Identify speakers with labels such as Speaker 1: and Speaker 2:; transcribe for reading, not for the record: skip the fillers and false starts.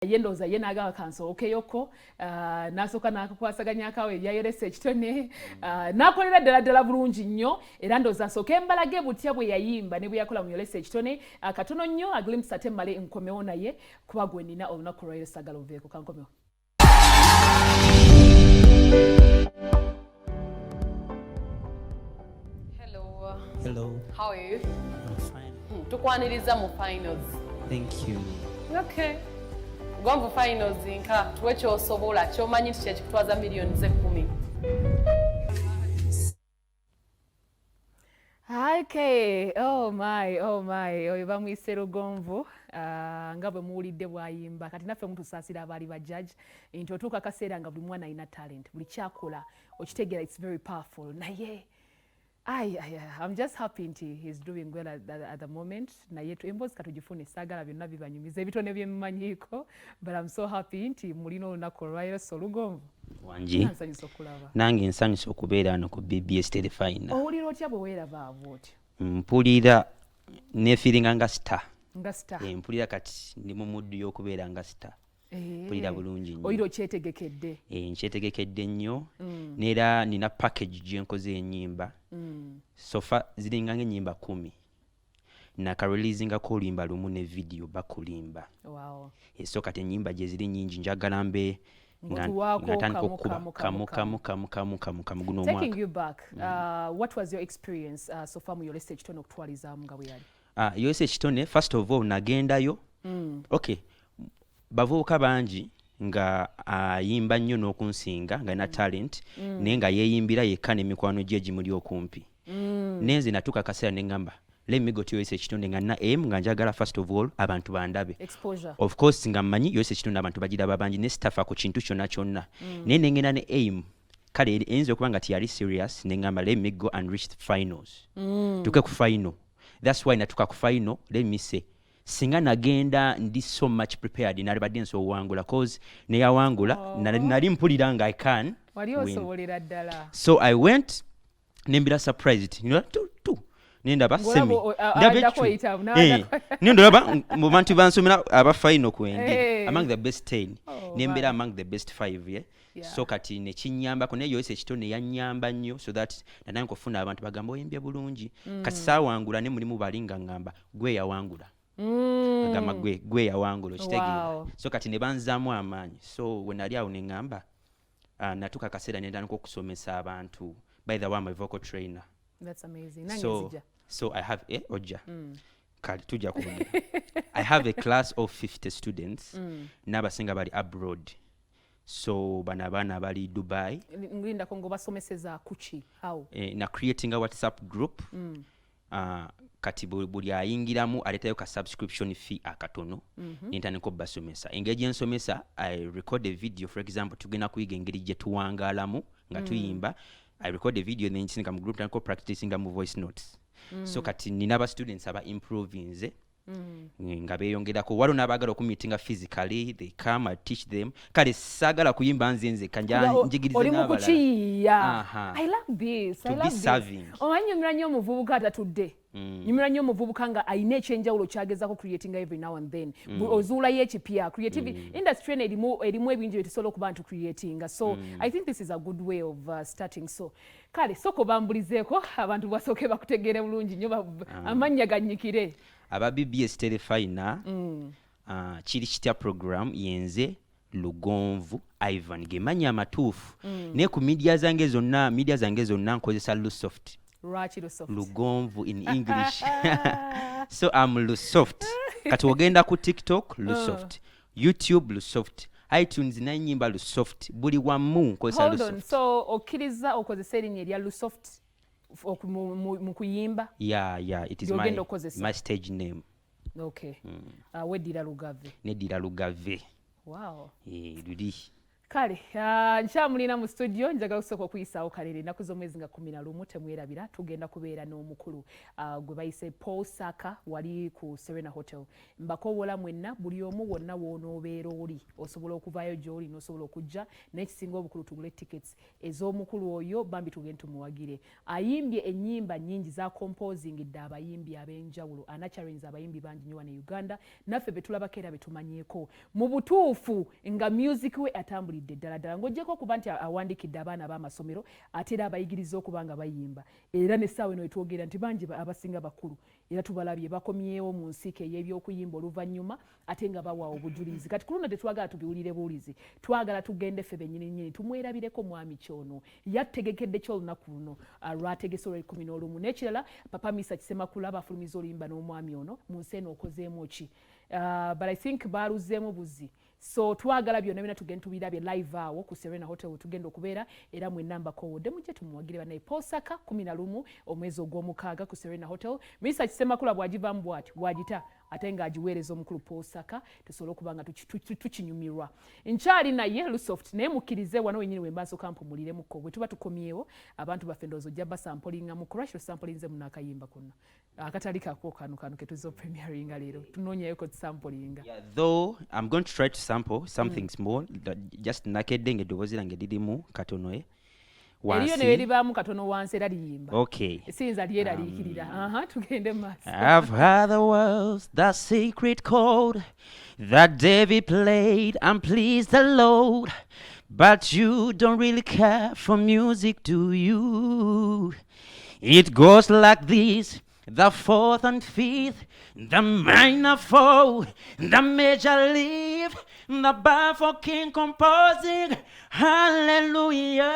Speaker 1: yendoza yenaga kansokeyoko nasoka nakakwasaganya akawe ya Yolesa Ekitone nakolera ddala bulungi nnyo era ndoza nsoke embalage butya bwe yayimba ne bwe yakola mu Yolesa Ekitone katono nnyo aglimpse ate male nkomewo naye kuba gwe nina olunaku lwa sagala oveeko kankomewo.
Speaker 2: Hello.
Speaker 3: How are you?
Speaker 2: I'm fine.
Speaker 3: Tukwaniriza mu finals.
Speaker 2: Thank you.
Speaker 3: Okay. Gombo finals nka tuwecho osobola chomanyi kye kikutwaza millions 10.
Speaker 1: Okay, oh my, oyo bamwise Lugomvu nga bwe muwulidde bwayimba kati naffe mutusaasira abaali ba judge nti otuuka akaseera nga buli mwana alina talent buli kyakola okitegeera it's very powerful naye I'm just happy nti he's doing well at the moment naye emboozi katugifune saagala byonna bibanyumiza ebitone byemmanyiiko but I'm so happy nti mulina olunaku olwayose Lugomvu
Speaker 2: wangi nange nsanyusa okubeera wano ku BBS Telefina.
Speaker 1: Owulira otya bwe weeraba abo otyo?
Speaker 2: Mpulira neefiringa nga star.
Speaker 1: Nga star.
Speaker 2: Mpulira kati ndi mu muddu y'okubeera nga star. Mpulira bulungi nnyo.
Speaker 1: Oyira okyetegekedde?
Speaker 2: Nkyetegekedde nnyo neera nina package gye nkoze ennyimba. Sofa ziringa ng'ennyimba 10. Nakareleasingako oluyimba lumu ne video bakulimba.
Speaker 1: Wow.
Speaker 2: So kati ennyimba gye ziri nnyingi njagala mbe
Speaker 1: Taking you back, what was your experience so far mu Yolesa Ekitone okutwalizaamu nga bwe yali?
Speaker 2: Yolesa Ekitone, first of all, nagendayo. Okay, bavubuka bangi nga ayimba nnyo n'okunsinga nga na talent naye nga yeeyimbira yekka n'emikwano gye gimuli okumpi. Nenze natuuka akaseera ne ngamba let me go to Yolesa Ekitone nga na aim nga njagala first of all abantu bandabe.
Speaker 1: Exposure.
Speaker 2: Of course nga mmanyi Yolesa Ekitone abantu bagiraba bangi ne staffa ku kintu kyonna kyonna. Naye ne ngenda ne aim kale eyinza okuba nga tiyali serious ne ngamba let me go and reach the finals. Tuke ku final. That's why natuka ku final let me say singa nagenda ndi so much prepared nalibadde nso owangula cause ne yawangula nali mpulira nga I can
Speaker 1: wali osobolera ddala.
Speaker 2: So I went nembira surprised nenda basemi nenda ba mu bantu bansomera aba final kwendi among the best 10 nembira among the best 5 yeah. So kati ne kinyambako ne Yolesa Ekitone yanyamba nnyo so that nange kufuna abantu bagamba oyembye bulungi kati saawangula ne mulimu balinga ngamba gwe yawangula agamba gwe yawangula okitegeera. So kati ne banzaamu amaanyi so we nali awo ne ngamba natuka akaseera nenda n'okusomesa abantu. By the way, I'm a vocal trainer.
Speaker 1: That's amazing.
Speaker 2: So I have I have a class of 50 students. N'abasinga bali abroad. So bana bali Dubai.
Speaker 1: Ngrinda kongo basomeseza kuchi how?
Speaker 2: Na creating a WhatsApp group. Kati buli ayingiramu aletayo ka subscription fee akatono nintandika basomesa. Engage ensomesa I record a video for example tugenda kuyiga engeri gye tuwangalamu nga tuyimba. I record a video then nsinga mu group tanko practicing mu voice notes. So kati nina ba students aba improving nga beyongerako waliwo n'abaagala okumeetinga physically they come I teach them kale sagala kuyimba nzenze kanja njigirize n'abalala.
Speaker 1: I love this.
Speaker 2: To be serving.
Speaker 1: Onyumira nnyo omuvubuka atatudde. Nyumira nnyo omuvubuka nga ayina ekyenjawulo kyagezako creating every now and then. Ozuulayo ekipya. Creative industry erimu ebingi bye tusobola okuba ntu creating. So I think this is a good way of starting. So kale soko bambulizeeko abantu basooke bakutegeere bulungi nnyo amannya gannyikire.
Speaker 2: Aba BBS Telefina kiri kitya program yenze Lugomvu Ivan gemanya amatuufu ne ku media zange zonna nkozesa Lusoft.
Speaker 1: Lwaki Lusoft?
Speaker 2: Lugomvu in English. So I'm Lusoft. Kati ogenda ku TikTok Lusoft, YouTube Lusoft, iTunes n'ennyimba Lusoft buli wamu nkozesa Lusoft.
Speaker 1: Hold on, so okkiriza okozesa erinnya erya Lusoft mu kuyimba?
Speaker 2: Yeah, it is my stage name.
Speaker 1: Okay. Weddira Lugave.
Speaker 2: Neddira Lugave.
Speaker 1: Wow.
Speaker 2: Luli.
Speaker 1: Kale, nkyamulina mu studio njagala kusooka okuyisaawo kalere ennaku z'omwezi nga 11 temwerabira tugenda kubeera n'omukulu gwe bayise Paul Saka wali ku Serena Hotel. Mbakoowola mwenna buli omu wonna w'onoobeera oli osobola okuvaayo gy'oli n'osobola okujja n'ekisinga obukulu tugule tickets ez'omukulu oyo bambi tugende tumuwagire. Ayimbye ennyimba nnyingi za composingidde abayimbi ab'enjawulo anacharinze abayimbi bangi nnyo wano e Uganda naffe be tulabako era be tumanyeeko mu butuufu nga music we atambulidde ddala ng'oggyeko okuba nti awandiikidde abaana b'amasomero ate era abayigiriza okuba nga bayimba era n'essaawa eno wetwogera nti bangi abasinga bakulu era tubalabye bakomyewo mu nsiike ey'ebyokuyimba oluvannyuma ate nga bawa obujulizi kati ku luno tetwagala tubiwulire buwulizi twagala tugende ffe bennyini tumwerabireko mwami kyono yattegekedde ki olunaku luno lwategese olw'11 n'ekirala papa misa kisemakula abafulumiza oluyimba n'omwami ono mu nsi eno okozeemu ki but I think baaluzeemu buzi so twagala byonna byonna tugenda tubirabye live awo ku Serena Hotel tugenda okubeera era mwenna mbakoowodde mujje tumuwagire bannaye Paul Saka 11 omwezi ogw'omukaaga ku Serena Hotel Mr. Kisemakula bw'agivaamu bw'ati bw'agita ate ng'agiweereza omukulu Paul Saka tusobole okuba nga tukinyumirwa nkyali naye Lusoft naye mukkirize wano wenyini we mba nsooka mpumuliremukko bwe tuba tukomyewo abantu baffe ndowooza ojja basampolinga mu crash osampolinze mu n'akayimba kuno akatali kako kano ke tuzo premieringa leero tunoonyeyeko tusampolinga
Speaker 2: though I'm going to try to sample something small just nakedde ng'eddoboozi lange lirimu katono
Speaker 1: eriyo ne eribaamu katono wansi era liyimba
Speaker 2: okay
Speaker 1: esiyinza lyeraliikirira tugende maaso
Speaker 2: I've heard the words that secret chord that David played and pleased the Lord but you don't really care for music do you it goes like this the fourth and fifth, the minor fall, the major leave, the bar for king composing, hallelujah.